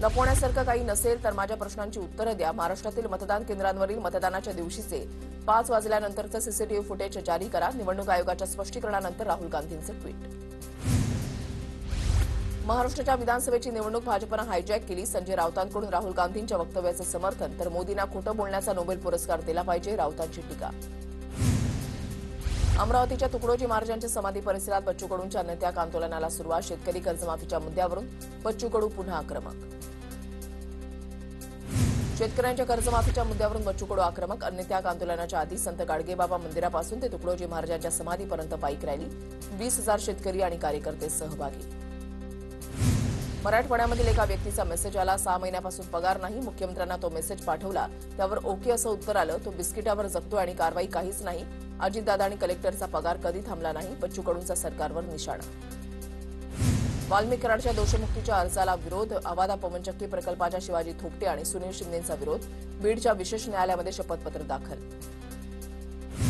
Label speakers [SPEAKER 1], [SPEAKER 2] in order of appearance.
[SPEAKER 1] लपवण्यासारखं काही नसेल तर माझ्या प्रश्नांची उत्तरं द्या. महाराष्ट्रातील मतदान केंद्रांवरील मतदानाच्या दिवशीचे 5 वाजल्यानंतरचं सीसीटीव्ही फुटेज जारी करा. निवडणूक आयोगाच्या स्पष्टीकरणानंतर राहुल गांधींचं ट्विट. महाराष्ट्राच्या विधानसभेची निवडणूक भाजपनं हायजॅक केली. संजय राऊतांकडून राहुल गांधींच्या वक्तव्याचं समर्थन तर मोदींना खोटं बोलण्याचा नोबेल पुरस्कार दिला पाहिजे, राऊतांची टीका. अमरावतीच्या तुकडोजी महाराजांच्या समाधी परिसरात बच्चू कडूंच्या अन्नत्याग आंदोलनाला सुरुवात. शेतकरी कर्जमाफीच्या मुद्द्यावरून बच्चू कडू पुन्हा आक्रमक. शेतकऱ्यांच्या कर्जमाफीच्या मुद्द्यावरून बच्चू कडू आक्रमक. अन्नत्याग आंदोलनाच्या आधी संत गाडगेबाबा मंदिरापासून ते तुकडोजी महाराजांच्या समाधीपर्यंत बाईक रॅली. 20,000 शेतकरी आणि कार्यकर्ते सहभागी. मराठवाड्यामधील एका व्यक्तीचा मेसेज आला. 6 महिन्यापासून पगार नाही. मुख्यमंत्र्यांना तो मेसेज पाठवला, त्यावर ओके असं उत्तर आलं. तो बिस्किटावर जगतोय आणि कारवाई काहीच नाही. अजितदादा आणि कलेक्टरचा पगार कधी थांबला नाही. बच्चू कडूंचा सरकारवर निशाणा. वाल्मिक कराडच्या दोषमुक्तीच्या अर्जाला विरोध. आवादा पवनचक्की प्रकल्पाच्या शिवाजी थोपटे आणि सुनील शिंदेंचा विरोध. बीडच्या विशेष न्यायालयामध्ये शपथपत्र दाखल.